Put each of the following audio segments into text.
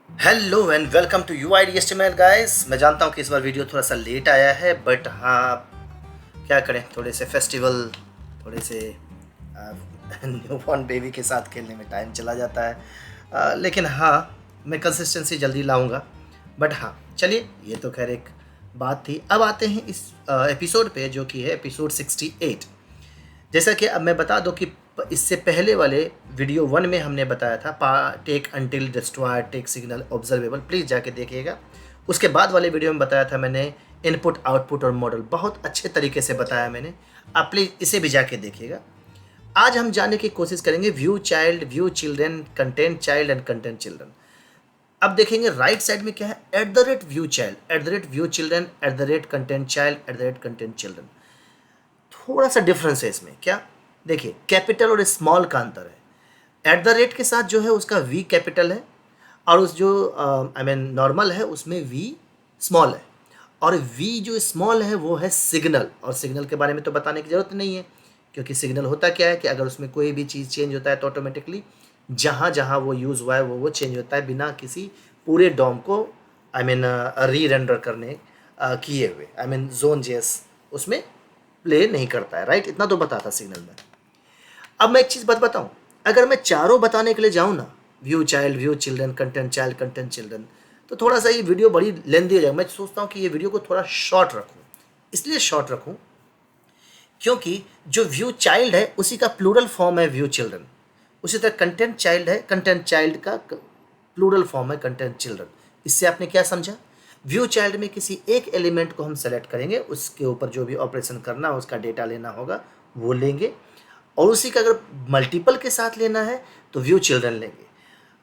Hello and welcome to you I D estimate guys. मैं जानता हूँ कि इस बार वीडियो थोड़ा सा लेट आया है, बट हाँ, क्या करें, थोड़े से फेस्टिवल, थोड़े से न्यू बॉर्न बेबी के साथ खेलने में टाइम चला जाता है। लेकिन हाँ, मैं कंसिस्टेंसी जल्दी लाऊंगा। बट हाँ, चलिए, ये तो खैर एक बात थी। अब आते हैं इस एपिसोड पे, जो कि है एपिसोड 68। जैसा कि अब मैं बता दूं कि इससे पहले वाले वीडियो 1 में हमने बताया था take until destroy, take signal observable, please जाके देखिएगा। उसके बाद वाले वीडियो में बताया था मैंने इनपुट आउटपुट और मॉडल, बहुत अच्छे तरीके से बताया मैंने। आप प्लीज़ इसे भी जाके देखिएगा। आज हम जानने की कोशिश करेंगे view child, view children, content child and content children. अब देखेंगे राइट साइड में क्या है, at the rate view child, at the rate view children, at the rate content child, at the rate content children. थोड़ा सा difference है इसमें। क्या, देखिए, कैपिटल और स्मॉल का अंतर है। एट द रेट के साथ जो है उसका वी कैपिटल है, और उस जो नॉर्मल है उसमें वी स्मॉल है। और वी जो स्मॉल है वो है सिग्नल, और सिग्नल के बारे में तो बताने की ज़रूरत नहीं है, क्योंकि सिग्नल होता क्या है कि अगर उसमें कोई भी चीज़ चेंज होता है तो ऑटोमेटिकली जहाँ जहाँ वो यूज़ हुआ है वो चेंज होता है, बिना किसी पूरे डॉम को री रेंडर करने किए हुए। जोन जेएस उसमें प्ले नहीं करता है, राइट? इतना तो बताता सिग्नल में। अब मैं एक चीज़ बताऊं, अगर मैं चारों बताने के लिए जाऊं ना, view child, view children, content children, तो थोड़ा सा ये वीडियो बड़ी लेंदी हो जाएगा। मैं सोचता हूँ कि ये वीडियो को थोड़ा शॉर्ट रखूँ। इसलिए शॉर्ट रखूँ क्योंकि जो व्यू चाइल्ड है उसी का प्लूरल फॉर्म है व्यू चिल्ड्रन। उसी तरह कंटेंट चाइल्ड है, कंटेंट चाइल्ड का प्लूरल फॉर्म है कंटेंट चिल्ड्रन। इससे आपने क्या समझा? व्यू चाइल्ड में किसी एक एलिमेंट को हम सेलेक्ट करेंगे, उसके ऊपर जो भी ऑपरेशन करना है, उसका डेटा लेना होगा, वो लेंगे। और उसी का अगर मल्टीपल के साथ लेना है तो व्यू चिल्ड्रन लेंगे।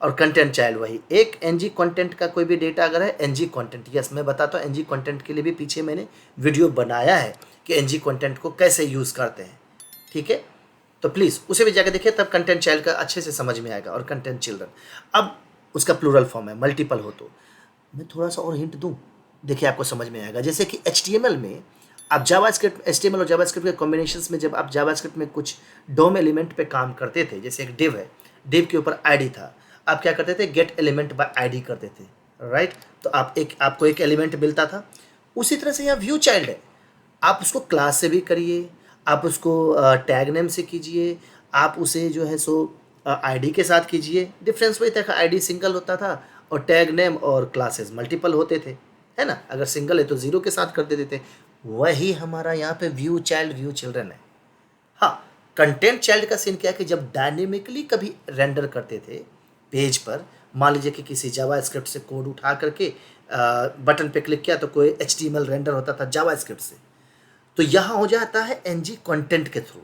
और कंटेंट चाइल्ड वही एक एनजी कंटेंट का कोई भी डेटा अगर है, एनजी कंटेंट, यस मैं बताता हूँ, एनजी कंटेंट के लिए भी पीछे मैंने वीडियो बनाया है कि एनजी कंटेंट को कैसे यूज़ करते हैं, ठीक है? तो प्लीज़ उसे भी जाकर देखिए, तब कंटेंट चाइल्ड का अच्छे से समझ में आएगा। और कंटेंट चिल्ड्रन, अब उसका प्लूरल फॉर्म है, मल्टीपल हो तो। मैं थोड़ा सा और हिंट दूँ, देखिए आपको समझ में आएगा। जैसे कि HTML में आप जावास्क्रिप्ट, HTML और जावास्क्रिप्ट के कॉम्बिनेशंस में जब आप जावास्क्रिप्ट में कुछ डोम एलिमेंट पे काम करते थे, जैसे एक डिव है, डिव के ऊपर आईडी था, आप क्या करते थे, गेट एलिमेंट बाय आईडी करते थे, राइट? तो आपको एक एलिमेंट मिलता था। उसी तरह से यहाँ व्यू चाइल्ड है, आप उसको क्लास से भी करिए, आप उसको टैग नेम से कीजिए, आप उसे जो है सो आईडी के साथ कीजिए। डिफरेंस वही था कि आईडी सिंगल होता था और टैग नेम और क्लासेस मल्टीपल होते थे, है ना? अगर सिंगल है तो ज़ीरो के साथ कर देते थे। वही हमारा यहाँ पे व्यू चाइल्ड, व्यू चिल्ड्रन है। हाँ, कंटेंट चाइल्ड का सीन क्या है कि जब डायनेमिकली कभी रेंडर करते थे पेज पर, मान लीजिए कि किसी जावा स्क्रिप्ट से कोड उठा करके बटन पे क्लिक किया तो कोई HTML रेंडर होता था जावा स्क्रिप्ट से, तो यहाँ हो जाता है एनजी कंटेंट के थ्रू।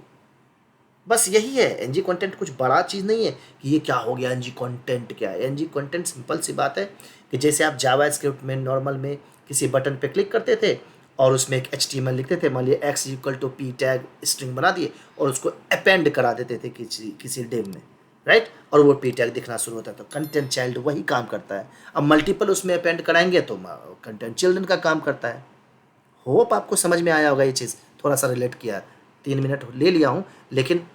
बस यही है, एनजी कंटेंट कुछ बड़ा चीज़ नहीं है कि ये क्या हो गया, एनजी कंटेंट क्या है। एनजी कंटेंट सिंपल सी बात है कि जैसे आप जावा स्क्रिप्ट में नॉर्मल में किसी बटन पे क्लिक करते थे और उसमें एक HTML लिखते थे, मान लिए x=p टैग स्ट्रिंग बना दिए और उसको अपेंड करा देते थे किसी किसी डिव में, राइट? और वो p टैग दिखना शुरू होता है। तो कंटेंट चाइल्ड वही काम करता है। अब मल्टीपल उसमें अपेंड कराएंगे तो कंटेंट चिल्ड्रन का काम करता है। होप आपको समझ में आया होगा ये चीज़, थोड़ा सा रिलेट किया, 3 मिनट ले लिया हूँ, लेकिन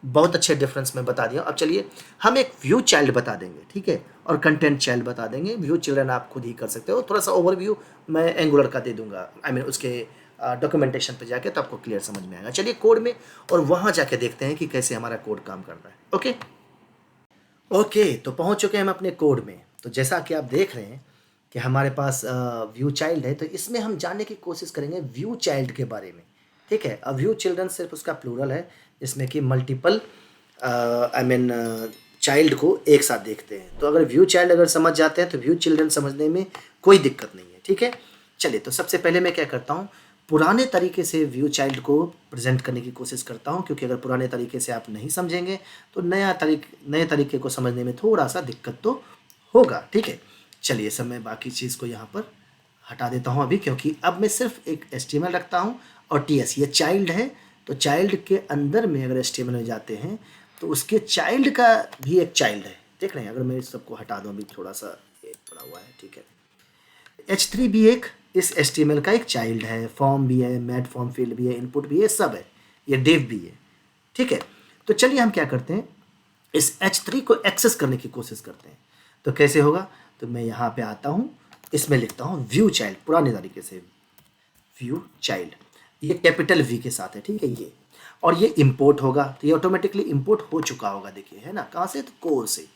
बहुत अच्छे डिफरेंस में बता दिया। अब चलिए हम एक व्यू चाइल्ड बता देंगे, ठीक है, और कंटेंट चाइल्ड बता देंगे। व्यू चिल्ड्रन आप खुद ही कर सकते हो। थोड़ा सा ओवरव्यू मैं एंगुलर का दे दूंगा, उसके डॉक्यूमेंटेशन पे जाके, तो आपको क्लियर समझ में आएगा। चलिए कोड में, और वहाँ जाके देखते हैं कि कैसे हमारा कोड काम करता है। ओके ओके, तो पहुँच चुके हैं हम अपने कोड में। तो जैसा कि आप देख रहे हैं कि हमारे पास व्यू चाइल्ड है, तो इसमें हम जानने की कोशिश करेंगे व्यू चाइल्ड के बारे में, ठीक है? अब व्यू चिल्ड्रन सिर्फ उसका प्लूरल है, जिसमें कि मल्टीपल चाइल्ड को एक साथ देखते हैं। तो अगर व्यू चाइल्ड अगर समझ जाते हैं तो व्यू चिल्ड्रन समझने में कोई दिक्कत नहीं है, ठीक है? चलिए, तो सबसे पहले मैं क्या करता हूँ, पुराने तरीके से व्यू चाइल्ड को प्रेजेंट करने की कोशिश करता हूँ, क्योंकि अगर पुराने तरीके से आप नहीं समझेंगे तो नए तरीके को समझने में थोड़ा सा दिक्कत तो होगा, ठीक है? चलिए, सब मैं बाकी चीज़ को यहाँ पर हटा देता हूँ अभी, क्योंकि अब मैं सिर्फ एक HTML रखता हूँ और TS, ये चाइल्ड है। तो चाइल्ड के अंदर में अगर HTML में जाते हैं तो उसके चाइल्ड का भी एक चाइल्ड है, देख रहे हैं? अगर मैं इस सबको हटा दूँ अभी, थोड़ा सा एक पड़ा हुआ है, ठीक है? H3 भी एक इस HTML का एक चाइल्ड है, फॉर्म भी है, मैड फॉर्म फील्ड भी है, इनपुट भी है, सब है, ये डिव भी है, ठीक है? तो चलिए हम क्या करते हैं, इस H3 को एक्सेस करने की कोशिश करते हैं। तो कैसे होगा, तो मैं यहाँ पे आता हूँ, इसमें लिखता हूँ व्यू चाइल्ड, पुराने तरीके से व्यू चाइल्ड, ये कैपिटल वी के साथ है, ठीक है ये, और ये इंपोर्ट होगा, तो ये ऑटोमेटिकली इंपोर्ट हो चुका होगा, देखिए है ना, कहाँ से, तो कोर से।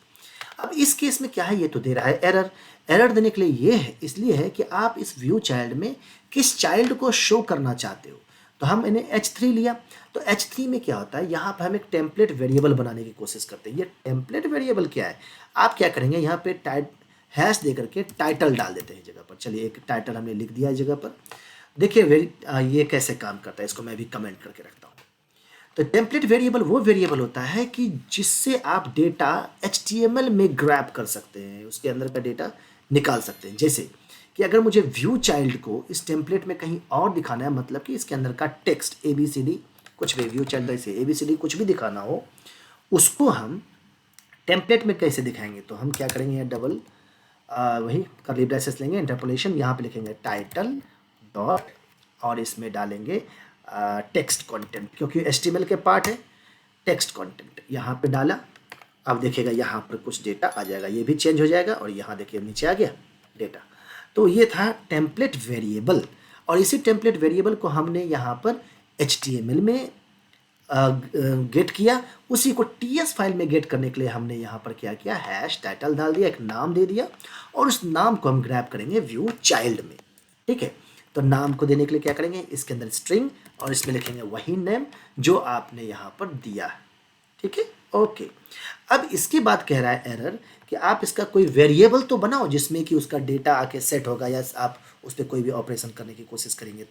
अब इस केस में क्या है, ये तो दे रहा है एरर। एरर देने के लिए ये है, इसलिए है कि आप इस व्यू चाइल्ड में किस चाइल्ड को शो करना चाहते हो। तो हम इन्हें H3 लिया, तो H3 में क्या होता है, यहाँ पर हम एक टेम्पलेट वेरिएबल बनाने की कोशिश करते हैं। ये टेम्पलेट वेरिएबल क्या है, आप क्या करेंगे, यहाँ पे हैश दे करके टाइटल डाल देते हैं जगह पर। चलिए एक टाइटल हमने लिख दिया है जगह पर। देखिए ये कैसे काम करता है, इसको मैं भी कमेंट करके रखता हूँ। तो टेम्पलेट वेरिएबल वो वेरिएबल होता है कि जिससे आप डेटा HTML में ग्रैब कर सकते हैं, उसके अंदर का डेटा निकाल सकते हैं। जैसे कि अगर मुझे व्यू चाइल्ड को इस टेम्पलेट में कहीं और दिखाना है, मतलब कि इसके अंदर का टेक्स्ट ABCD कुछ भी, व्यू चाइल्ड से ABCD कुछ भी दिखाना हो, उसको हम टेम्पलेट में कैसे दिखाएंगे, तो हम क्या करेंगे, डबल वही कर्ली ब्रेसेस लेंगे, इंटरपोलेशन, यहाँ पे लिखेंगे टाइटल डॉट, और इसमें डालेंगे टेक्स्ट कंटेंट, क्योंकि HTML के पार्ट है, टेक्स्ट कंटेंट यहाँ पे डाला। अब देखिएगा यहाँ पर कुछ डेटा आ जाएगा, ये भी चेंज हो जाएगा, और यहाँ देखिए नीचे आ गया डेटा। तो ये था टेम्पलेट वेरिएबल, और इसी टेम्पलेट वेरिएबल को हमने यहाँ पर HTML में गेट किया। उसी को TS फाइल में गेट करने के लिए हमने यहाँ पर क्या किया, हैश टाइटल डाल दिया, एक नाम दे दिया, और उस नाम को हम ग्रैब करेंगे व्यू चाइल्ड में, ठीक है। तो नाम को देने के लिए क्या करेंगे, इसके अंदर स्ट्रिंग, और इसमें लिखेंगे वही नेम जो आपने यहाँ पर दिया है, ठीक है, ओके। अब इसके बाद कह रहा है एरर कि आप इसका कोई वेरिएबल तो बनाओ जिसमें कि उसका डेटा आके सेट होगा, या आप उस पर कोई भी ऑपरेशन करने की कोशिश करेंगे।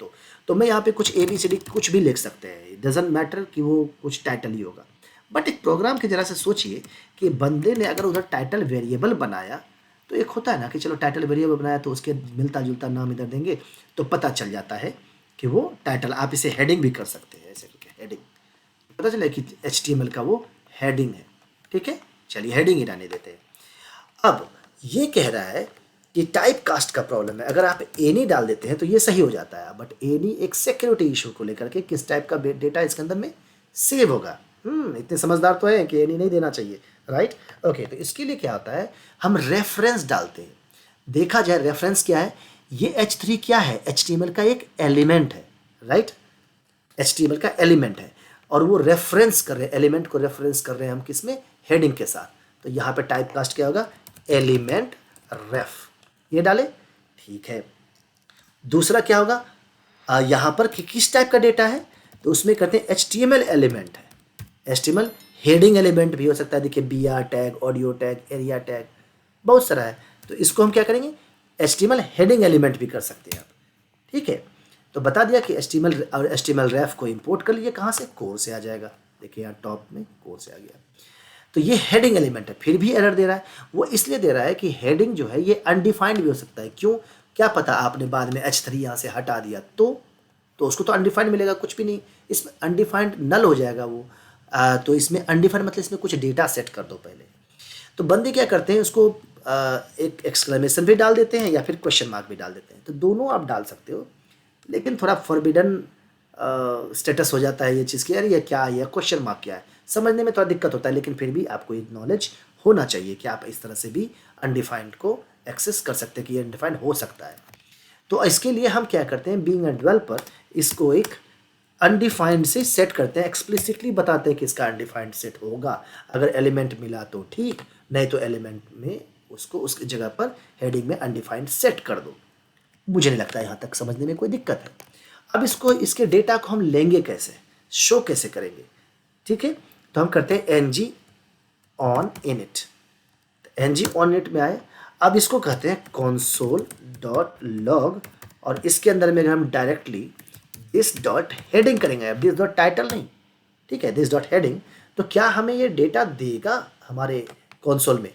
तो मैं यहाँ पे कुछ ABCD कुछ भी लिख सकते हैं, डजेंट मैटर कि वो कुछ टाइटल ही होगा। बट एक प्रोग्राम की जरा से सोचिए कि बंदे ने अगर उधर टाइटल वेरिएबल बनाया, तो एक होता है ना कि चलो टाइटल वेरिएबल बनाया तो उसके मिलता जुलता नाम इधर देंगे, तो पता चल जाता है कि वो टाइटल। आप इसे हेडिंग भी कर सकते हैं, ऐसे करके हेडिंग, पता चला कि HTML का वो हेडिंग है, ठीक है। चलिए हेडिंग ही रहने देते हैं। अब ये कह रहा है कि टाइप कास्ट का प्रॉब्लम है, अगर आप एनी डाल देते हैं तो ये सही हो जाता है, बट एनी एक सिक्योरिटी इशू को लेकर के, किस टाइप का डेटा इसके अंदर में सेव होगा। इतने समझदार तो है कि एनी नहीं देना चाहिए, राइट, ओके। तो इसके लिए क्या होता है, हम रेफरेंस डालते हैं। देखा जाए रेफरेंस क्या है, ये H3 क्या है, HTML का एक एलिमेंट है, राइट, HTML का एलिमेंट है, और वो रेफरेंस कर रहे हैं, एलिमेंट को रेफरेंस कर रहे हैं हम किसमें, हेडिंग के साथ। तो यहाँ पे टाइप कास्ट क्या होगा, एलिमेंट रेफ, ये डाले, ठीक है। दूसरा क्या होगा, यहाँ पर किस टाइप का डेटा है, तो उसमें करते हैं HTML एलिमेंट है, HTML हेडिंग एलिमेंट भी हो सकता है, देखिए BR tag, audio tag, area tag, बहुत सारा है। तो इसको हम क्या करेंगे, HTML हेडिंग एलिमेंट भी कर सकते हैं आप, ठीक है। तो बता दिया कि HTML और HTML रेफ को इंपोर्ट कर लिए, कहाँ से, कोर से आ जाएगा, देखिए यहाँ टॉप में कोर से आ गया। तो ये हेडिंग एलिमेंट है, फिर भी एरर दे रहा है। वो इसलिए दे रहा है कि हेडिंग जो है ये अनडिफाइंड भी हो सकता है। क्यों, क्या पता आपने बाद में H3 यहाँ से हटा दिया तो उसको तो अनडिफाइंड मिलेगा, कुछ भी नहीं, इसमें अनडिफाइंड नल हो जाएगा वो। तो इसमें अनडिफाइंड मतलब इसमें कुछ डेटा सेट कर दो पहले। तो बंदे क्या करते हैं, उसको एक एक्सक्लेमेशन भी डाल देते हैं या फिर क्वेश्चन मार्क भी डाल देते हैं। तो दोनों आप डाल सकते हो, लेकिन थोड़ा फॉरबिडन स्टेटस हो जाता है ये चीज़ की, यार ये क्या है, क्वेश्चन मार्क क्या है, समझने में थोड़ा दिक्कत होता है। लेकिन फिर भी आपको एक नॉलेज होना चाहिए कि आप इस तरह से भी अनडिफाइंड को एक्सेस कर सकते हैं, कि ये अनडिफाइंड हो सकता है। तो इसके लिए हम क्या करते हैं, बीइंग अ डेवलपर, इसको एक अनडिफाइंड से सेट करते हैं, एक्सप्लिसिटली बताते हैं कि इसका अनडिफाइंड सेट होगा। अगर एलिमेंट मिला तो ठीक, नहीं तो एलिमेंट में उसको उसकी जगह पर हेडिंग में अनडिफाइंड सेट कर दो। मुझे नहीं लगता यहाँ तक समझने में कोई दिक्कत है। अब इसको, इसके डेटा को हम लेंगे कैसे, शो कैसे करेंगे, ठीक है। तो हम करते हैं ng on init, ng on init में आए। अब इसको कहते हैं console.log, और इसके अंदर में हम डायरेक्टली दिस डॉट हेडिंग करेंगे, अब दिस डॉट टाइटल नहीं, ठीक है, दिस डॉट हेडिंग। तो क्या हमें ये डेटा देगा हमारे कंसोल में,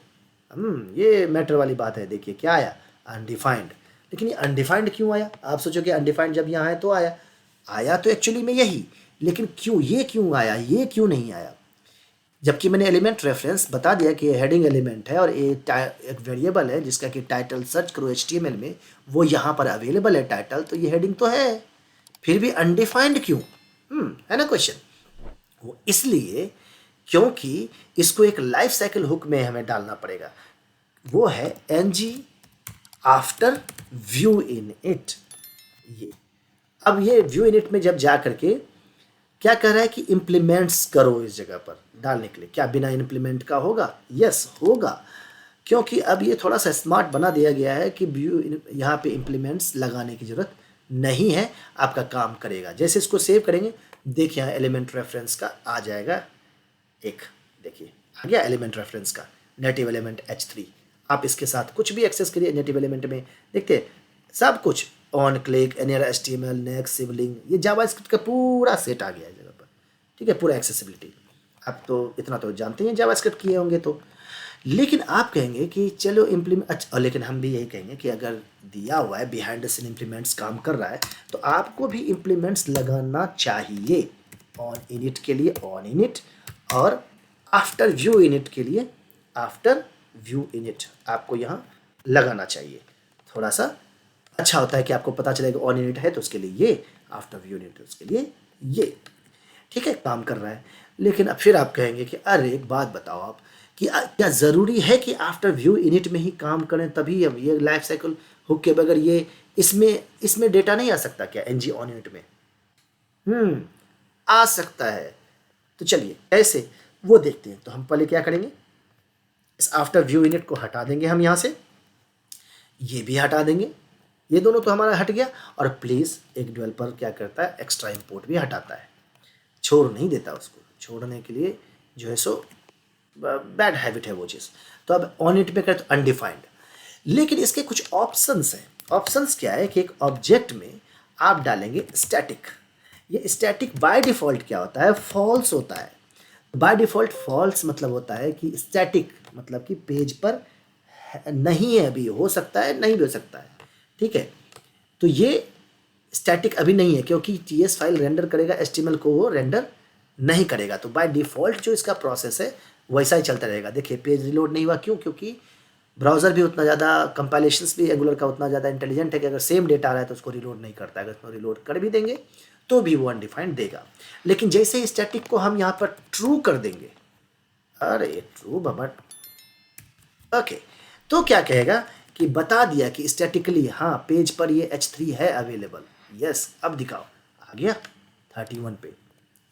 ये मैटर वाली बात है। देखिए क्या आया, अनडिफाइंड। लेकिन ये अनडिफाइंड क्यों आया, आप सोचोगे अनडिफाइंड जब यहाँ है तो आया तो एक्चुअली में यही, लेकिन क्यों, ये क्यों आया, ये क्यों नहीं आया, जबकि मैंने एलिमेंट रेफरेंस बता दिया कि ये हेडिंग एलिमेंट है, और ये एक वेरिएबल है जिसका कि टाइटल सर्च करो HTML में, वो यहाँ पर अवेलेबल है टाइटल, तो ये हेडिंग तो है, फिर भी अनडिफाइंड क्यों, है ना क्वेश्चन। वो इसलिए क्योंकि इसको एक लाइफ साइकिल हुक में हमें डालना पड़ेगा। वो है ng after view in it. ये अब ये व्यू इन इट में जब जा करके क्या कह रहा है कि इम्प्लीमेंट्स करो इस जगह पर डालने के लिए, क्या बिना इम्प्लीमेंट का होगा? यस होगा, क्योंकि अब ये थोड़ा सा स्मार्ट बना दिया गया है कि व्यू यहाँ पे इम्प्लीमेंट्स लगाने की ज़रूरत नहीं है, आपका काम करेगा। जैसे इसको सेव करेंगे, देखिए यहाँ एलिमेंट रेफरेंस का आ जाएगा एक, देखिए आ गया एलिमेंट रेफरेंस का नेटिव एलिमेंट H3। आप इसके साथ कुछ भी एक्सेस करिए नेटिव एलिमेंट में, देखते हैं सब कुछ ऑन क्लिक एनियर HTML नेक्स्ट सिबलिंग, ये जावास्क्रिप्ट का पूरा सेट आ गया है जगह पर, ठीक है, पूरा एक्सेसिबिलिटी। आप तो इतना तो जानते हैं जावास्क्रिप्ट किए होंगे तो। लेकिन आप कहेंगे कि चलो इम्प्लीमेंट, अच्छा, लेकिन हम भी यही कहेंगे कि अगर दिया हुआ है बिहाइंड द सीन इम्प्लीमेंट्स काम कर रहा है तो आपको भी इम्प्लीमेंट्स लगाना चाहिए। ऑन इनिट के लिए ऑन इनिट और आफ्टर व्यू इनिट के लिए आफ्टर व्यू इनिट आपको यहाँ लगाना चाहिए। थोड़ा सा अच्छा होता है कि आपको पता चलेगा ऑन इनिट है तो उसके लिए ये, आफ्टर व्यू इनिट उसके लिए ये, ठीक है, काम कर रहा है। लेकिन अब फिर आप कहेंगे कि अरे एक बात बताओ आप कि क्या ज़रूरी है कि आफ्टर व्यू इनिट में ही काम करें तभी? अब ये लाइफ साइकिल हुक के बगैर ये इसमें डेटा नहीं आ सकता क्या ng ऑन इनिट में? आ सकता है। तो चलिए कैसे वो देखते हैं। तो हम पहले क्या करेंगे, इस आफ्टर व्यू इनिट को हटा देंगे हम यहाँ से, ये भी हटा देंगे, ये दोनों तो हमारा हट गया। और प्लीज़ एक डेवलपर क्या करता है, एक्स्ट्रा इंपोर्ट भी हटाता है, छोड़ नहीं देता उसको, छोड़ने के लिए जो है सो बैड हैबिट है वो चीज़। तो अब ऑन इट पे करें तो अनडिफाइंड, लेकिन इसके कुछ ऑप्शंस हैं। ऑप्शंस क्या है कि एक ऑब्जेक्ट में आप डालेंगे स्टैटिक। ये स्टैटिक बाय डिफ़ॉल्ट क्या होता है, फॉल्स होता है। बाय डिफ़ॉल्ट फॉल्स मतलब होता है कि स्टैटिक मतलब कि पेज पर नहीं है, अभी हो सकता है नहीं भी हो सकता है, ठीक है। तो ये स्टैटिक अभी नहीं है क्योंकि TS फाइल रेंडर करेगा, HTML को वो रेंडर नहीं करेगा। तो बाय डिफ़ॉल्ट जो इसका प्रोसेस है वैसा ही चलता रहेगा। देखिए पेज रिलोड नहीं हुआ, क्यों? क्योंकि ब्राउज़र भी उतना ज़्यादा, कंपाइलेशंस भी एंगुलर का उतना ज़्यादा इंटेलिजेंट है कि अगर सेम डेटा आ रहा है तो उसको रिलोड नहीं करता है। अगर उसको रिलोड कर भी देंगे तो भी वो अनडिफाइंड देगा। लेकिन जैसे ही स्टैटिक को हम यहाँ पर ट्रू कर देंगे, अरे ट्रू बाबा, ओके, तो क्या कहेगा कि बता दिया कि स्टैटिकली हाँ पेज पर ये H3 है अवेलेबल। यस, अब दिखाओ, आ गया 31 पे,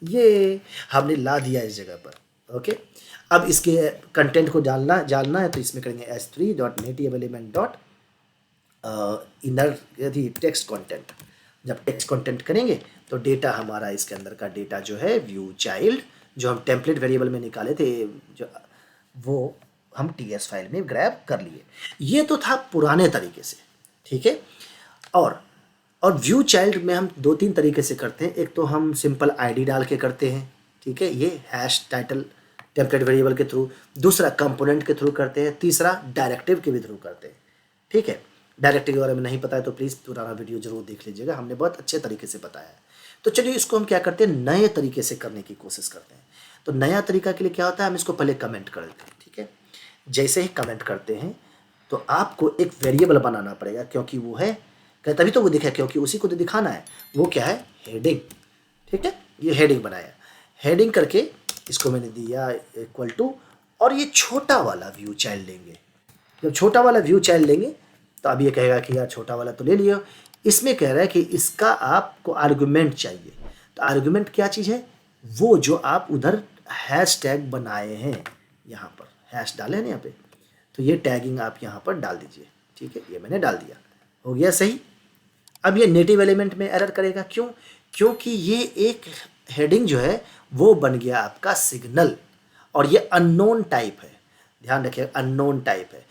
ये हमने ला दिया इस जगह पर। ओके, अब इसके कंटेंट को जानना है तो इसमें करेंगे h3 dot native element dot inner यदि टेक्स्ट कंटेंट। जब टेक्स्ट कंटेंट करेंगे तो डेटा हमारा इसके अंदर का डेटा जो है व्यू चाइल्ड जो हम टेम्पलेट वेरिएबल में निकाले थे जो वो हम TS फाइल में ग्रैब कर लिए। ये तो था पुराने तरीके से, ठीक है। और व्ययू चाइल्ड में हम 2-3 तरीके से करते हैं। एक तो हम सिंपल ID डाल के करते हैं, ठीक है, ये हैश टाइटल टेम्पलेट वेरिएबल के थ्रू। दूसरा कंपोनेंट के थ्रू करते हैं। तीसरा डायरेक्टिव के भी थ्रू करते हैं, ठीक है। डायरेक्टिव के बारे में नहीं पता है तो प्लीज़ पुराना वीडियो जरूर देख लीजिएगा, हमने बहुत अच्छे तरीके से बताया है। तो चलिए इसको हम क्या करते हैं, नए तरीके से करने की कोशिश करते हैं। तो नया तरीका के लिए क्या होता है, हम इसको पहले कमेंट कर देते हैं, ठीक है। जैसे ही कमेंट करते हैं तो आपको एक वेरिएबल बनाना पड़ेगा, क्योंकि वो है तभी तो वो दिखा, क्योंकि उसी को तो दिखाना है। वो क्या है, हेडिंग, ठीक है। ये हेडिंग बनाया, हेडिंग करके इसको मैंने दिया इक्वल टू, और ये छोटा वाला व्यू चाइल्ड लेंगे। जब छोटा वाला व्यू चाइल्ड लेंगे तो अब ये कहेगा कि यार छोटा वाला तो ले लियो। इसमें कह रहा है कि इसका आपको आर्गुमेंट चाहिए। तो आर्गुमेंट क्या चीज़ है, वो जो आप उधर हैश टैग बनाए हैं, यहाँ पर हैश डाले हैं ना यहाँ पे, तो ये टैगिंग आप यहाँ पर डाल दीजिए, ठीक है। ये मैंने डाल दिया, हो गया सही। अब ये नेटिव एलिमेंट में एरर करेगा, क्यों? क्योंकि ये एक हेडिंग जो है वो बन गया आपका सिग्नल, और ये अननोन टाइप है, ध्यान रखिए अननोन टाइप है।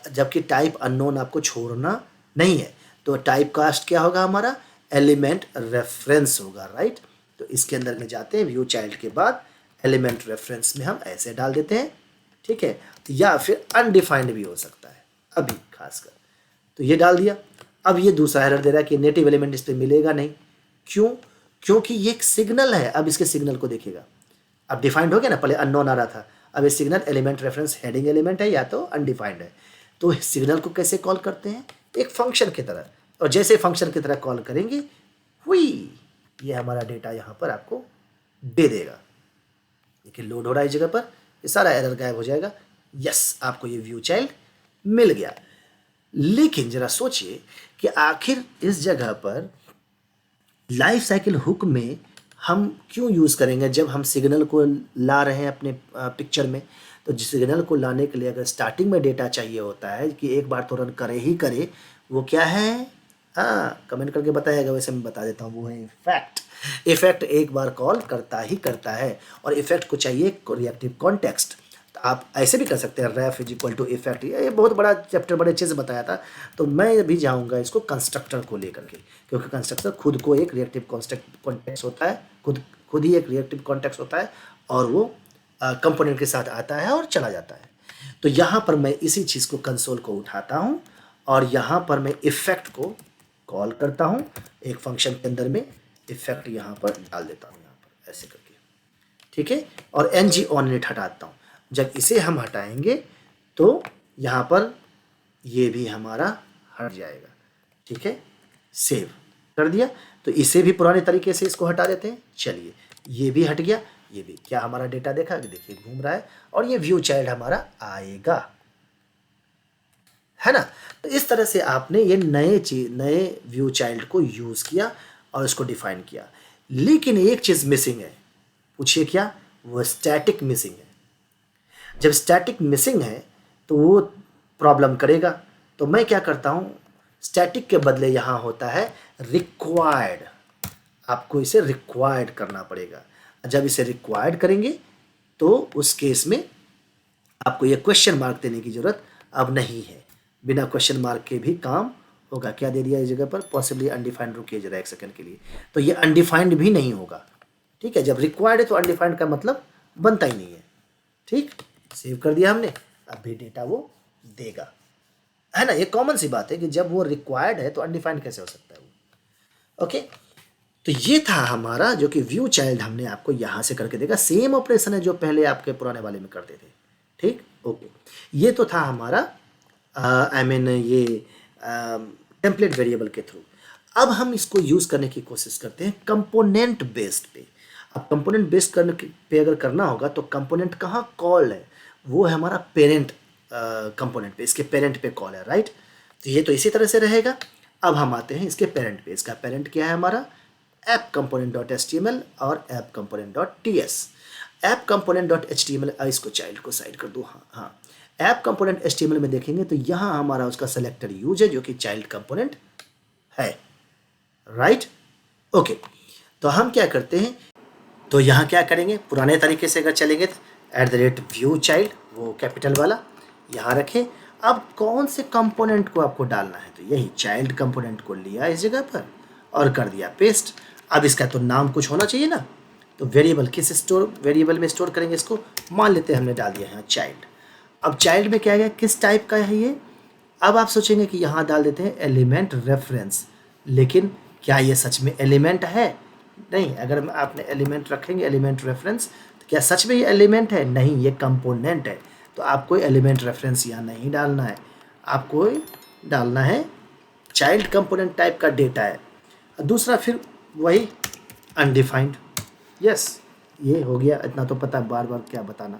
जबकि टाइप अननोन आपको छोड़ना नहीं है, तो टाइप कास्ट क्या होगा हमारा, एलिमेंट रेफरेंस होगा, राइट। तो इसके अंदर में जाते हैं, व्यू चाइल्ड के बाद एलिमेंट रेफरेंस में हम ऐसे डाल देते हैं, ठीक है। या फिर अनडिफाइंड भी हो सकता है अभी खासकर, तो ये डाल दिया। अब ये दूसरा एरर दे रहा है कि नेटिव एलिमेंट इस पर मिलेगा नहीं, क्यों? क्योंकि ये एक सिग्नल है। अब इसके सिग्नल को देखिएगा, अब डिफाइंड हो गया ना, पहले अननोन आ रहा था, अब ये signal element reference heading element है या तो अनडिफाइंड है। तो सिग्नल को कैसे कॉल करते हैं, एक फंक्शन की तरह, और जैसे फंक्शन की तरह कॉल करेंगे हुई ये हमारा डेटा यहाँ पर आपको दे देगा। देखिए लोड हो रहा है इस जगह पर, ये सारा एरर गायब हो जाएगा। यस, आपको ये व्यू चाइल्ड मिल गया। लेकिन जरा सोचिए कि आखिर इस जगह पर लाइफ साइकिल हुक में हम क्यों यूज़ करेंगे जब हम सिग्नल को ला रहे हैं अपने पिक्चर में। तो जिस सिग्नल को लाने के लिए अगर स्टार्टिंग में डेटा चाहिए होता है कि एक बार तो रन करे ही करे, वो क्या है, हाँ कमेंट करके बताइएगा, वैसे मैं बता देता हूँ, वो है इफेक्ट। इफेक्ट एक बार कॉल करता ही करता है और इफेक्ट को चाहिए रिएक्टिव कॉन्टेक्स्ट। तो आप ऐसे भी कर सकते हैं, रेफ इज इक्वल टू इफेक्ट। ये बहुत बड़ा चैप्टर, बड़े चीज़ बताया था। तो मैं भी जाऊंगा इसको कंस्ट्रक्टर को लेकर के, क्योंकि कंस्ट्रक्टर खुद को एक रिएक्टिव कॉन्टेक्स्ट होता है, खुद ही एक रिएक्टिव कॉन्टेक्स्ट होता है और वो कंपोनेंट के साथ आता है और चला जाता है। तो यहाँ पर मैं इसी चीज़ को, कंसोल को उठाता हूँ और यहाँ पर मैं इफेक्ट को कॉल करता हूँ एक फंक्शन के अंदर में, इफेक्ट यहाँ पर डाल देता हूँ, यहाँ पर ऐसे करके, ठीक है। और ng ऑन इट हटाता हूँ। जब इसे हम हटाएंगे तो यहाँ पर ये भी हमारा हट जाएगा, ठीक है। सेव कर दिया। तो इसे भी पुराने तरीके से इसको हटा देते हैं। चलिए ये भी हट गया, ये भी। क्या हमारा डेटा देखा कि देखिए घूम रहा है और ये व्यू चाइल्ड हमारा आएगा, है ना। तो इस तरह से आपने ये नए व्यू चाइल्ड को यूज़ किया और इसको डिफाइन किया। लेकिन एक चीज़ मिसिंग है, पूछिए क्या, वो स्टैटिक मिसिंग है। जब स्टैटिक मिसिंग है तो वो प्रॉब्लम करेगा। तो मैं क्या करता हूँ, स्टैटिक के बदले यहाँ होता है रिक्वायर्ड। आपको इसे रिक्वायर्ड करना पड़ेगा। जब इसे रिक्वायर्ड करेंगे तो उस केस में आपको ये क्वेश्चन मार्क देने की ज़रूरत अब नहीं है। बिना क्वेश्चन मार्क के भी काम होगा। क्या दे दिया इस जगह पर, पॉसिबली अनडिफाइंड, रुकिए जरा एक सेकंड के लिए। तो ये अनडिफाइंड भी नहीं होगा, ठीक है। जब रिक्वायर्ड है तो अनडिफाइंड का मतलब बनता ही नहीं है, ठीक। सेव कर दिया हमने, अब भी डेटा वो देगा, है ना। ये कॉमन सी बात है कि जब वो रिक्वायर्ड है तो अनडिफाइंड कैसे हो सकता है वो, ओके। तो ये था हमारा जो कि व्यू चाइल्ड हमने आपको यहाँ से करके देगा। सेम ऑपरेशन है जो पहले आपके पुराने वाले में करते थे, ठीक, ओके। ये तो था हमारा ये टेम्पलेट वेरिएबल के थ्रू। अब हम इसको यूज़ करने की कोशिश करते हैं कंपोनेंट बेस्ड पे। अब कंपोनेंट बेस्ड करने पे अगर करना होगा तो कंपोनेंट कहाँ कॉल है, वो है हमारा पेरेंट कंपोनेंट पे, इसके पेरेंट पे कॉल है, राइट। तो ये तो इसी तरह से रहेगा। अब हम आते हैं इसके पेरेंट पे। इसका पेरेंट क्या है हमारा, ऐप कंपोनेंट डॉट HTML और app component dot TS। App component dot HTML, इसको चाइल्ड को साइड कर दो, हाँ। ऐप कंपोनेंट HTML में देखेंगे तो यहाँ हमारा उसका सेलेक्टर यूज है जो कि चाइल्ड कंपोनेंट है, राइट, ओके। तो हम क्या करते हैं, तो यहाँ क्या करेंगे, पुराने तरीके से अगर चलेंगे तो @viewChild, वो कैपिटल वाला यहाँ रखें। अब कौन से कंपोनेंट को आपको डालना है, तो यही चाइल्ड कंपोनेंट को लिया इस जगह पर और कर दिया पेस्ट। अब इसका तो नाम कुछ होना चाहिए ना, तो वेरिएबल में स्टोर करेंगे इसको। मान लेते हैं हमने डाल दिया यहाँ चाइल्ड। अब चाइल्ड में क्या है, किस टाइप का है ये। अब आप सोचेंगे कि यहाँ डाल देते हैं एलिमेंट रेफरेंस, लेकिन क्या ये सच में एलिमेंट है, नहीं। अगर आपने एलिमेंट रखेंगे एलिमेंट रेफरेंस, तो क्या सच में ये एलिमेंट है, नहीं, ये कंपोनेंट है। तो आपको एलिमेंट रेफरेंस यहाँ नहीं डालना है, आपको डालना है चाइल्ड कंपोनेंट टाइप का डेटा है। दूसरा फिर वही अनडिफाइंड, यस ये हो गया, इतना तो पता, बार बार क्या बताना।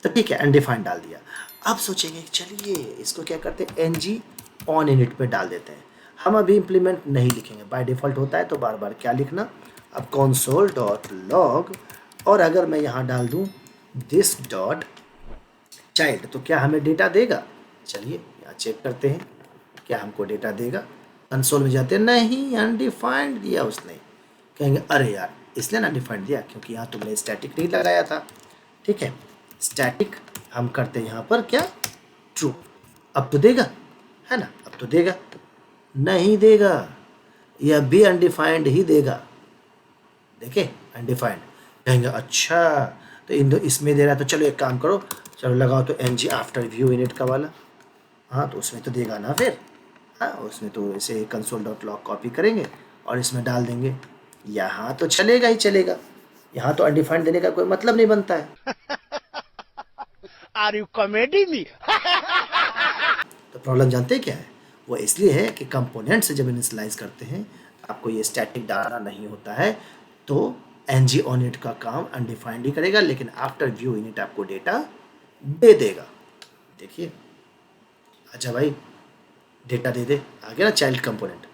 तो ठीक है, अनडिफाइंड डाल दिया। अब सोचेंगे चलिए इसको क्या करते हैं, ng ऑन इनिट पे डाल देते हैं। हम अभी इम्प्लीमेंट नहीं लिखेंगे, बाय डिफ़ॉल्ट होता है तो बार बार क्या लिखना। अब console.log, और अगर मैं यहाँ डाल दूँ this डॉट चाइल्ड, तो क्या हमें डेटा देगा। चलिए यहाँ चेक करते हैं क्या हमको डेटा देगा। कंसोल में जाते हैं, नहीं अनडिफाइंड दिया उसने। कहेंगे अरे यार इसलिए अनडिफाइंड दिया क्योंकि यहाँ तुमने स्टैटिक नहीं लगाया था, ठीक है। स्टैटिक हम करते हैं यहाँ पर क्या, ट्रू। अब तो देगा, है ना, अब तो देगा, नहीं देगा, यह भी अनडिफाइंड ही देगा। देखे अनडिफाइंड, कहेंगे अच्छा तो इसमें दे रहा है, तो चलो एक काम करो, चलो लगाओ तो ng आफ्टर व्यू इनिट का वाला, हाँ तो उसमें तो देगा ना फिर, हाँ उसमें तो ऐसे console.log कॉपी करेंगे और इसमें डाल देंगे, यहाँ तो चलेगा ही चलेगा। यहाँ तो अनडिफाइंड देने का कोई मतलब नहीं बनता है। Are you comedy me? तो प्रॉब्लम जानते हैं क्या है, वो इसलिए है कि कंपोनेंट से जब इनिशियलाइज करते हैं आपको ये स्टैटिक डालना नहीं होता है। तो ng ऑन इट का काम अनडिफाइंड ही करेगा, लेकिन आफ्टर व्यू इनिट आपको डेटा दे देगा। देखिए अच्छा भाई डेटा दे दे, आ गया ना चाइल्ड कंपोनेंट,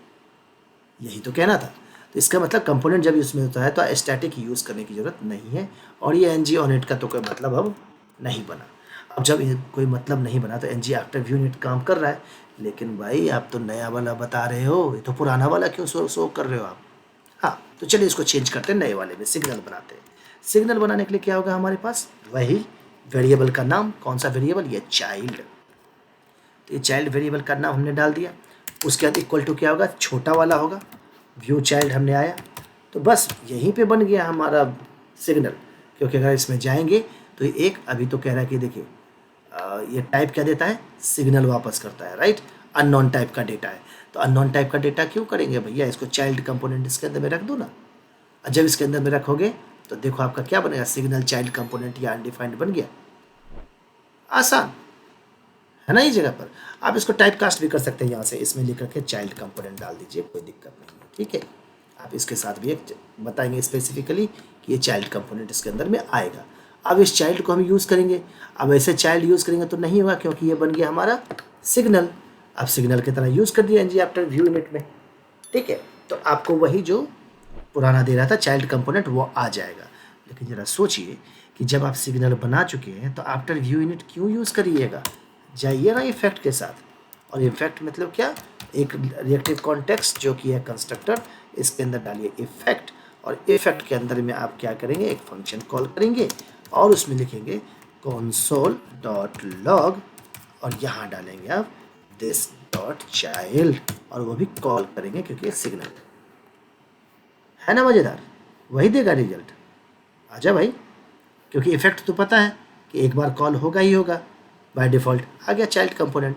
यही तो कहना था। तो इसका मतलब कंपोनेंट जब यूज़ में होता है तो स्टैटिक यूज़ करने की ज़रूरत नहीं है, और ये एन जी ऑन इट का तो कोई मतलब अब नहीं बना। अब जब कोई मतलब नहीं बना तो N G after view unit काम कर रहा है, लेकिन भाई आप तो नया वाला बता रहे हो, ये तो पुराना वाला क्यों शो कर रहे हो आप। हाँ तो चलिए इसको चेंज करते हैं, नए वाले में सिग्नल बनाते हैं। सिग्नल बनाने के लिए क्या होगा हमारे पास, वही वेरिएबल का नाम, कौन सा वेरिएबल, ये चाइल्ड। तो ये चाइल्ड वेरिएबल का नाम हमने डाल दिया, उसके बाद इक्वल टू क्या होगा, छोटा वाला होगा, व्यू चाइल्ड हमने आया, तो बस यहीं पे बन गया हमारा सिग्नल। क्योंकि अगर इसमें जाएंगे तो एक अभी तो कह रहा है कि देखिए ये टाइप क्या देता है, सिग्नल वापस करता है, राइट, अननोन टाइप का डेटा है। तो अननोन टाइप का डेटा क्यों करेंगे भैया, इसको चाइल्ड कंपोनेंट इसके अंदर में रख दो ना। और जब इसके अंदर में रखोगे तो देखो आपका क्या बनेगा, सिग्नल चाइल्ड कंपोनेंट या अनडिफाइंड बन गया। आसान है ना। ये जगह पर आप इसको टाइप कास्ट भी कर सकते हैं, यहाँ से इसमें लिख करके चाइल्ड कंपोनेंट डाल दीजिए, कोई दिक्कत नहीं है, ठीक है। आप इसके साथ भी एक बताएंगे स्पेसिफिकली कि ये चाइल्ड कंपोनेंट इसके अंदर में आएगा। अब इस चाइल्ड को हम यूज़ करेंगे, अब ऐसे चाइल्ड यूज़ करेंगे तो नहीं होगा, क्योंकि ये बन गया हमारा सिग्नल। अब सिग्नल की तरह यूज़ कर दिया एनजी आफ्टर व्यू यूनिट में, ठीक है। तो आपको वही जो पुराना दे रहा था चाइल्ड कंपोनेंट वो आ जाएगा। लेकिन ज़रा सोचिए कि जब आप सिग्नल बना चुके हैं तो आफ्टर व्यू यूनिट क्यों यूज़ करिएगा, जाइए ना इफेक्ट के साथ, और इफेक्ट मतलब क्या, एक रिएक्टिव कॉन्टेक्स्ट जो कि है कंस्ट्रक्टर, इसके अंदर डालिए इफेक्ट, और इफेक्ट के अंदर में आप क्या करेंगे, एक फंक्शन कॉल करेंगे और उसमें लिखेंगे console.log, और यहाँ डालेंगे आप this.child, और वो भी कॉल करेंगे क्योंकि सिग्नल है ना। मज़ेदार, वही देगा रिजल्ट। आजा भाई, क्योंकि इफेक्ट तो पता है कि एक बार कॉल होगा ही होगा, बाय डिफ़ॉल्ट आ गया चाइल्ड कंपोनेंट।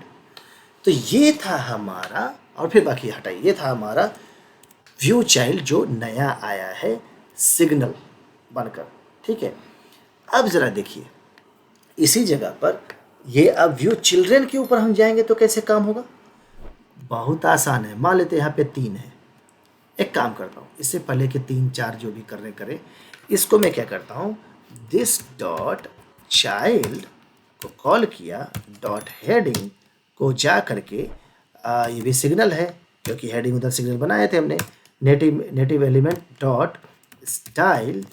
तो ये था हमारा, और फिर बाकी हटाइए, ये था हमारा व्यू चाइल्ड जो नया आया है सिग्नल बनकर, ठीक है। अब ज़रा देखिए इसी जगह पर ये अब व्यू चिल्ड्रेन के ऊपर हम जाएंगे तो कैसे काम होगा, बहुत आसान है। मान लेते हैं यहाँ पे 3 है, एक काम करता हूँ, इससे पहले कि 3 4 जो भी कर रहे करें, इसको मैं क्या करता हूँ, दिस डॉट चाइल्ड को कॉल किया, डॉट हेडिंग को जा करके ये भी सिग्नल है क्योंकि हेडिंग उधर सिग्नल बनाए थे हमने, native element dot style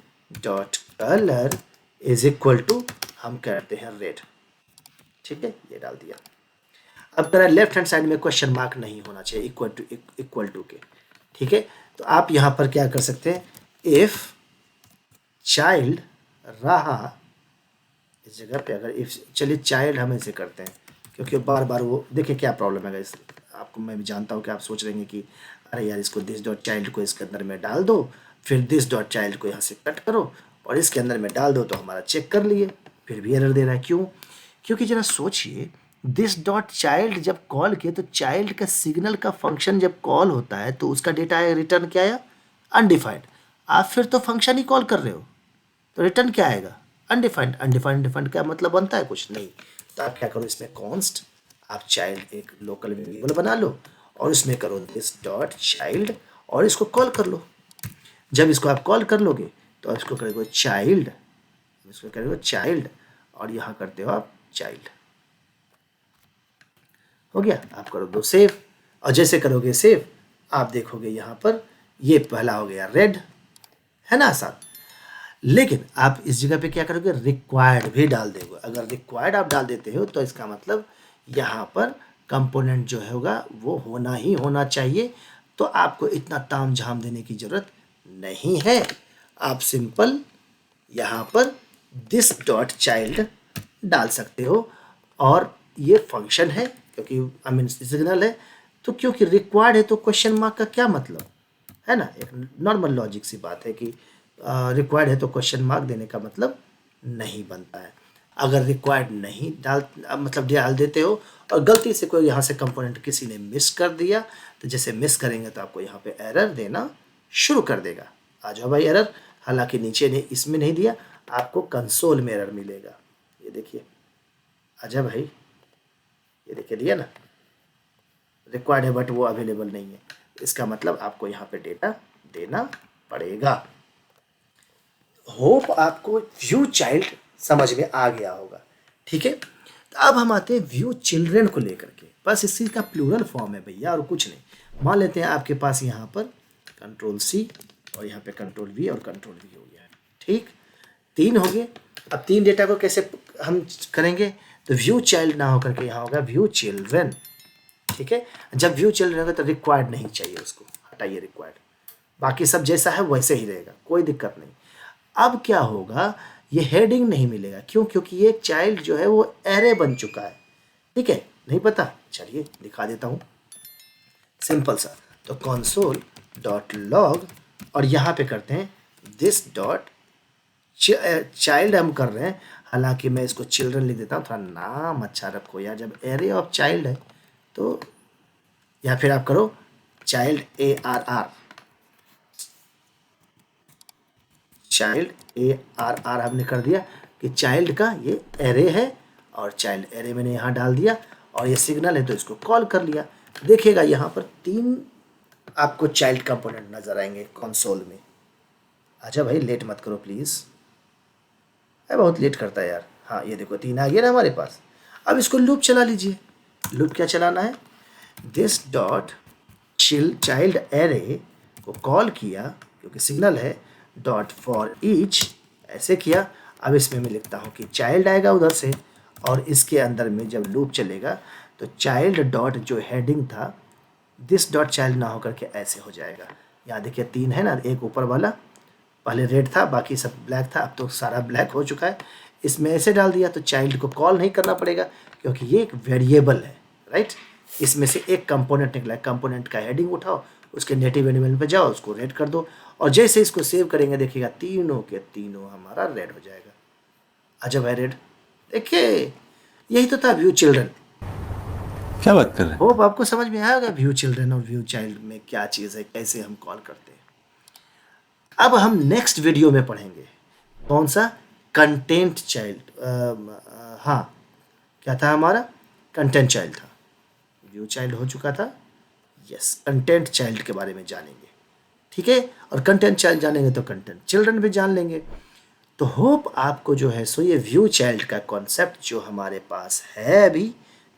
dot colour is equal to, हम करते हैं रेड, ठीक है, ये डाल दिया। अब करा लेफ्ट हैंड साइड में क्वेश्चन मार्क नहीं होना चाहिए, इक्वल टू के, ठीक है। तो आप यहाँ पर क्या कर सकते हैं, इफ चाइल्ड रहा, इस जगह पे अगर इफ, चलिए चाइल्ड हम ऐसे करते हैं क्योंकि बार बार वो देखिए क्या प्रॉब्लम है इस, आपको मैं भी जानता हूँ कि आप सोच रहे हैं कि अरे यार इसको दिस डॉट चाइल्ड को इसके अंदर में डाल दो, फिर दिस डॉट चाइल्ड को यहाँ से कट करो और इसके अंदर में डाल दो, तो हमारा चेक कर लिए, फिर भी एरर दे रहा है। क्यों, क्योंकि जरा सोचिए, दिस डॉट चाइल्ड जब कॉल किए तो चाइल्ड का सिग्नल का फंक्शन जब कॉल होता है तो उसका डेटा आया, रिटर्न क्या आया, अनडिफाइंड। आप फिर तो फंक्शन ही कॉल कर रहे हो तो रिटर्न क्या आएगा, अनडिफाइंड। अनडिफाइंड डिफाइंड क्या मतलब बनता है, कुछ नहीं। तो आप क्या करो, इसमें कॉन्स्ट, आप चाइल्ड एक लोकल वेरिएबल बना लो और इसमें करो दिस डॉट चाइल्ड और इसको कॉल कर लो। जब इसको आप कॉल कर लोगे तो आप इसको करोगे चाइल्ड, इसको करोगे चाइल्ड और यहाँ करते हो आप चाइल्ड, हो गया। आप करो दो सेव, और जैसे करोगे सेव आप देखोगे यहाँ पर ये पहला हो गया रेड, है ना आसान। लेकिन आप इस जगह पे क्या करोगे, रिक्वायर्ड भी डाल देंगे। अगर रिक्वायर्ड आप डाल देते हो तो इसका मतलब यहाँ पर कंपोनेंट जो होगा वो होना ही होना चाहिए, तो आपको इतना ताम झाम देने की ज़रूरत नहीं है। आप सिंपल यहाँ पर दिस डॉट चाइल्ड डाल सकते हो, और ये फंक्शन है क्योंकि आई मीन सिग्नल है, तो क्योंकि रिक्वायर्ड है तो क्वेश्चन मार्क का क्या मतलब है ना, एक नॉर्मल लॉजिक सी बात है कि रिक्वायर्ड है तो क्वेश्चन मार्क देने का मतलब नहीं बनता है। अगर रिक्वायर्ड नहीं डाल मतलब डाल देते हो और गलती से कोई यहाँ से कंपोनेंट किसी ने मिस कर दिया, तो जैसे मिस करेंगे तो आपको यहाँ पे एरर देना शुरू कर देगा। आ जाओ भाई एरर, हालांकि नीचे ने इसमें नहीं दिया, आपको कंसोल में एरर मिलेगा, ये देखिए। आजा भाई, ये देखिए दिया ना, रिक्वायर्ड है बट वो अवेलेबल नहीं है, इसका मतलब आपको यहाँ पे डेटा देना पड़ेगा। होप आपको व्यू चाइल्ड समझ में आ गया होगा, ठीक है। तो अब हम आते हैं व्यू चिल्ड्रन को लेकर के, बस इसी का प्लूरल फॉर्म है भैया और कुछ नहीं। मान लेते हैं आपके पास यहाँ पर Ctrl+C और यहाँ पे Ctrl+V और Ctrl+V हो गया है, ठीक, 3 हो गए। अब 3 डेटा को कैसे हम करेंगे, तो व्यू चाइल्ड ना होकर के यहाँ होगा व्यू चिल्ड्रन, ठीक है। जब व्यू चिल्ड्रन होगा तो रिक्वायर्ड नहीं चाहिए, उसको हटाइए रिक्वायर्ड, बाकी सब जैसा है वैसे ही रहेगा, कोई दिक्कत नहीं। अब क्या होगा, ये हेडिंग नहीं मिलेगा, क्यों, क्योंकि ये चाइल्ड जो है वो एरे बन चुका है, ठीक है। नहीं पता, चलिए दिखा देता हूँ सिंपल सा। तो console.log और यहाँ पे करते हैं this डॉट चाइल्ड हम कर रहे हैं, हालांकि मैं इसको चिल्ड्रन लिख देता हूँ, थोड़ा नाम अच्छा रखो यार, जब एरे ऑफ चाइल्ड है तो, या फिर आप करो चाइल्ड ARR, चाइल्ड ARR हमने कर दिया कि चाइल्ड का ये एरे है और चाइल्ड एरे मैंने यहाँ डाल दिया और ये सिग्नल है तो इसको कॉल कर लिया। देखिएगा यहाँ पर 3 आपको चाइल्ड कंपोनेंट नजर आएंगे कंसोल में। अच्छा भाई लेट मत करो प्लीज़, बहुत लेट करता है यार। हाँ ये देखो 3 आ गया ना हमारे पास। अब इसको लूप चला लीजिए। लूप क्या चलाना है, दिस डॉट चाइल्ड एरे को कॉल किया क्योंकि सिग्नल है, डॉट फॉर ईच ऐसे किया। अब इसमें मैं लिखता हूँ कि चाइल्ड आएगा उधर से और इसके अंदर में जब लूप चलेगा तो चाइल्ड डॉट जो हेडिंग था दिस डॉट चाइल्ड ना होकर के ऐसे हो जाएगा। यहाँ देखिए 3 है ना, एक ऊपर वाला पहले रेड था बाकी सब ब्लैक था, अब तो सारा ब्लैक हो चुका है। इसमें ऐसे डाल दिया तो चाइल्ड को कॉल नहीं करना पड़ेगा क्योंकि ये एक वेरिएबल है, राइट। इसमें से एक कंपोनेंट निकला है, कंपोनेंट का हेडिंग उठाओ, उसके नेटिव एनिमल पे जाओ, उसको रेड कर दो और जैसे इसको सेव करेंगे देखिएगा तीनों के तीनों हमारा रेड हो जाएगा। अजब है रेड, देखिए यही तो था व्यू चिल्ड्रन। क्या बात कर रहे हैं? होप आपको समझ में आया होगा व्यू चिल्ड्रन और व्यू चाइल्ड में क्या चीज़ है, कैसे हम कॉल करते हैं। अब हम नेक्स्ट वीडियो में पढ़ेंगे कौन सा, कंटेंट चाइल्ड। हाँ क्या था हमारा, कंटेंट चाइल्ड था, व्यू चाइल्ड हो चुका था, यस कंटेंट चाइल्ड के बारे में जानेंगे, ठीक है। और कंटेंट चाइल्ड जानेंगे तो कंटेंट चिल्ड्रन भी जान लेंगे। तो होप आपको जो है सो ये व्यू चाइल्ड का कॉन्सेप्ट जो हमारे पास है अभी,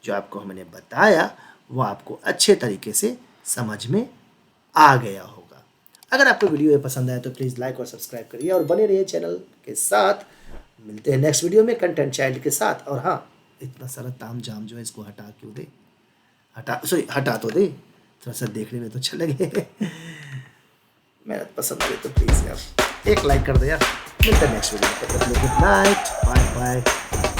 जो आपको हमने बताया, वो आपको अच्छे तरीके से समझ में आ गया होगा। अगर आपको वीडियो ये पसंद आया तो प्लीज़ लाइक और सब्सक्राइब करिए और बने रहिए चैनल के साथ। मिलते हैं नेक्स्ट वीडियो में कंटेंट चाइल्ड के साथ। और हाँ, इतना सारा ताम झाम जो है इसको हटा क्यों दे, हटा तो दे, थोड़ा सा देखने में तो अच्छा लगे। मेहनत पसंद आई तो प्लीज़ यार एक लाइक कर दे यार। मिलते हैं नेक्स्ट वीडियो में, गुड नाइट, बाय बाय।